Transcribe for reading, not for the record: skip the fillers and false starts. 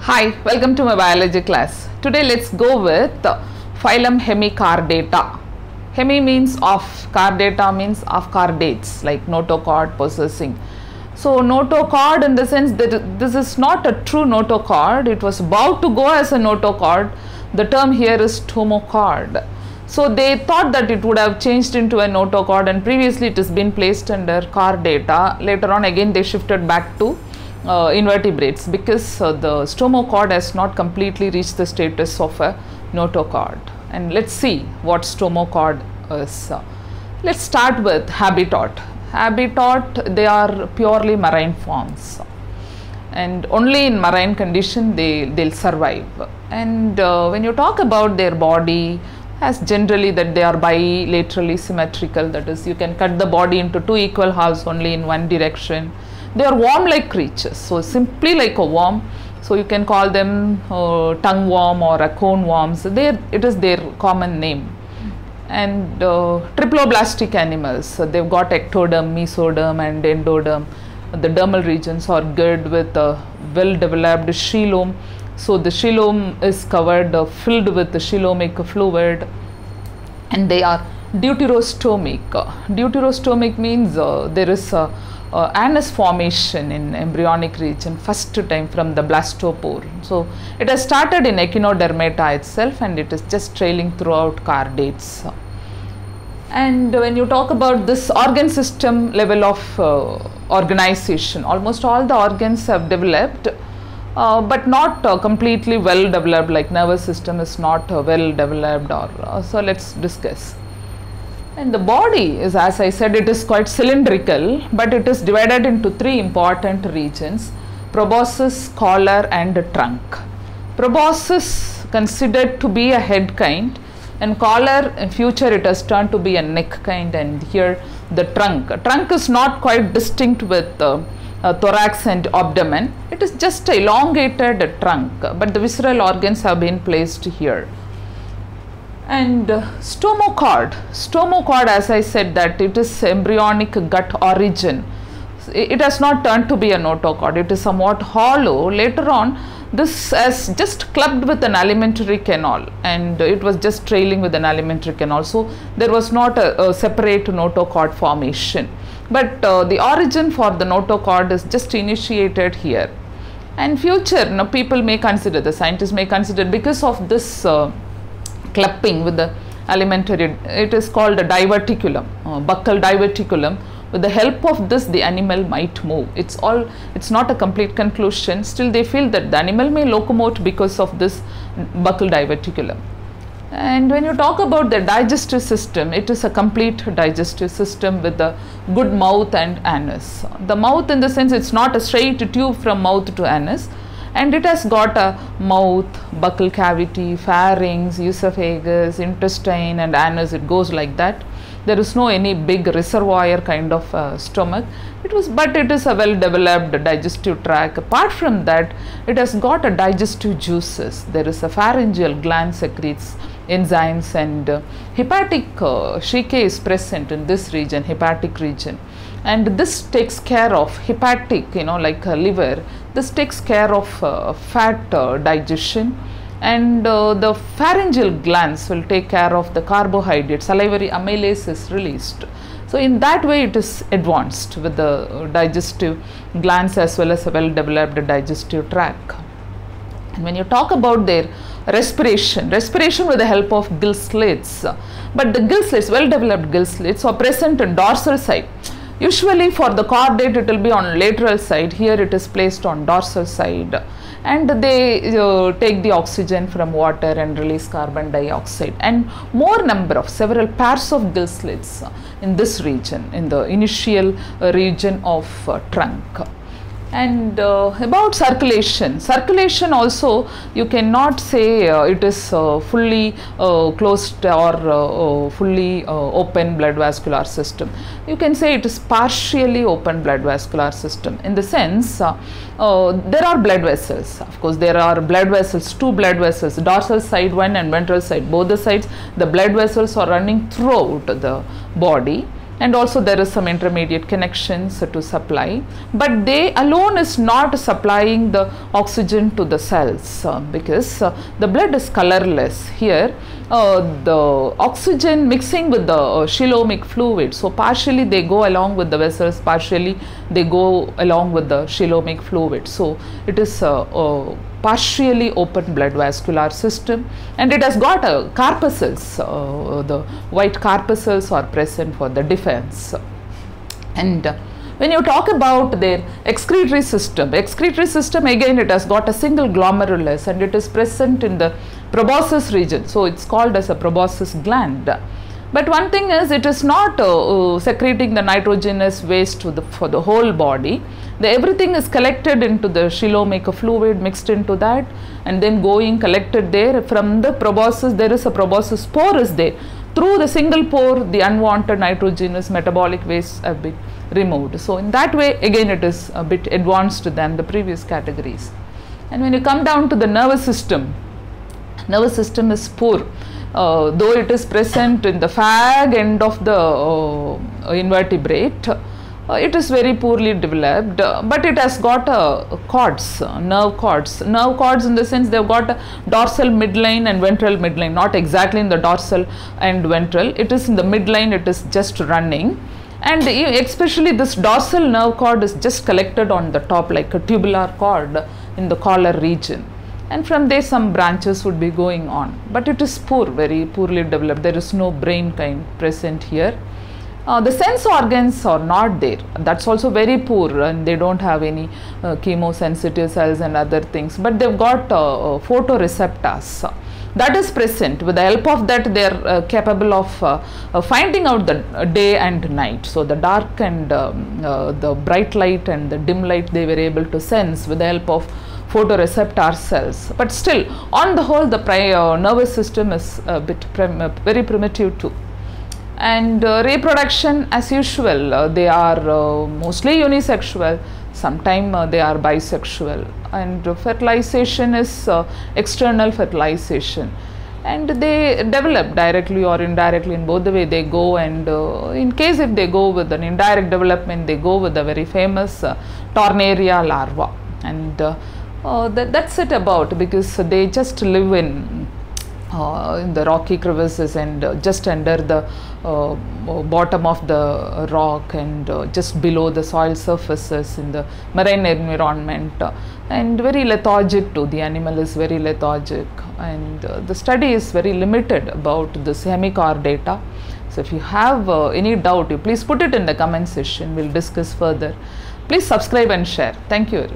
Hi, welcome to my biology class. Today let's go with phylum Hemichordata. Hemi means of, chordata means of chordates like notochord possessing. So notochord in the sense that this is not a true notochord, it was about to go as a notochord. The term here is stomochord. So they thought that it would have changed into a notochord, and previously it has been placed under chordata. Later on again they shifted back to invertebrates because the stomochord has not completely reached the status of a notochord. And let's see what stomochord is. Let's start with habitat. Habitat, they are purely marine forms, and only in marine condition they'll survive. And when you talk about their body, as generally that they are bilaterally symmetrical, that is you can cut the body into two equal halves only in one direction. They are worm-like creatures, so simply like a worm. So you can call them tongue worm or a cone worms. It is their common name. And triploblastic animals, so they've got ectoderm, mesoderm and endoderm. The dermal regions are good with well-developed coelom. So the coelom is covered, filled with the coelomic fluid, and they are deuterostomic. Deuterostomic means there is a anus formation in embryonic region first time from the blastopore. So it has started in echinodermata itself, and it is just trailing throughout chordates. And when you talk about this organ system level of organization, almost all the organs have developed, but not completely well developed, like nervous system is not well developed, or so let's discuss. And the body is, as I said, it is quite cylindrical, but it is divided into three important regions: proboscis, collar and trunk. Proboscis considered to be a head kind, and collar in future it has turned to be a neck kind, and here the trunk. Trunk is not quite distinct with thorax and abdomen. It is just a elongated trunk, but the visceral organs have been placed here. And stomochord, as I said, that it is embryonic gut origin. It has not turned to be a notochord. It is somewhat hollow. Later on, this has just clubbed with an alimentary canal, and it was just trailing with an alimentary canal. So there was not a separate notochord formation. But the origin for the notochord is just initiated here. And future, people may consider, the scientists may consider, because of this clumping with the alimentary, it is called a diverticulum, buccal diverticulum. With the help of this, the animal might move. It's not a complete conclusion. Still, they feel that the animal may locomote because of this buccal diverticulum. And when you talk about the digestive system, it is a complete digestive system with a good mouth and anus. The mouth, in the sense, it's not a straight tube from mouth to anus, and it has got a mouth, buccal cavity, pharynx, esophagus, intestine and anus. It goes like that. There is no any big reservoir kind of stomach. But it is a well developed digestive tract. Apart from that, it has got a digestive juices. There is a pharyngeal gland secretes enzymes, and hepatic chicae is present in this region, hepatic region. And this takes care of hepatic, like a liver. This takes care of fat digestion, and the pharyngeal glands will take care of the carbohydrate. Salivary amylase is released. So in that way it is advanced with the digestive glands as well as a well developed digestive tract. And when you talk about their respiration with the help of gill slits, but the gill slits, well developed gill slits, are present in dorsal side. Usually for the chordate it will be on lateral side. Here it is placed on dorsal side, and they take the oxygen from water and release carbon dioxide. And several pairs of gill slits in this region, in the initial region of trunk. And about circulation also, you cannot say it is fully closed or fully open blood vascular system. You can say it is partially open blood vascular system, in the sense there are blood vessels. Of course, there are blood vessels, two blood vessels, dorsal side one and ventral side, both the sides. The blood vessels are running throughout the body. and also there is some intermediate connections to supply, but they alone is not supplying the oxygen to the cells, because the blood is colorless. Here the oxygen mixing with the coelomic fluid, so partially they go along with the vessels, partially they go along with the coelomic fluid, so it is partially open blood vascular system, and it has got corpuscles, the white corpuscles are present for the defense. And when you talk about their excretory system again it has got a single glomerulus and it is present in the proboscis region, so it's called as a proboscis gland. But one thing is, it is not secreting the nitrogenous waste for the whole body. Everything is collected into the coelomic fluid, mixed into that, and then going collected there from the proboscis. There is a proboscis pore is there. Through the single pore, the unwanted nitrogenous metabolic wastes have been removed. So in that way, again it is a bit advanced than the previous categories. And when you come down to the nervous system is poor. Though it is present in the fag end of the invertebrate, it is very poorly developed, but it has got cords, nerve cords in the sense they have got a dorsal midline and ventral midline, not exactly in the dorsal and ventral, it is in the midline, it is just running, and especially this dorsal nerve cord is just collected on the top like a tubular cord in the collar region. And from there some branches would be going on, but it is poor, very poorly developed. There is no brain kind present here. The sense organs are not there, that's also very poor, and they don't have any chemosensitive cells and other things, but they've got photoreceptors that is present. With the help of that they are capable of finding out the day and night, so the dark and the bright light and the dim light they were able to sense with the help of photoreceptor cells. But still, on the whole, the nervous system is a bit very primitive too. And reproduction, as usual, they are mostly unisexual, sometimes they are bisexual, and fertilization is external fertilization, and they develop directly or indirectly, in both the way they go. And in case if they go with an indirect development, they go with the very famous Tornaria larva, and that's it about, because they just live in the rocky crevices and just under the bottom of the rock and just below the soil surfaces in the marine environment, and very lethargic too. The animal is very lethargic, and the study is very limited about this hemichordata. So if you have any doubt, you please put it in the comment section, we'll discuss further. Please subscribe and share. Thank you.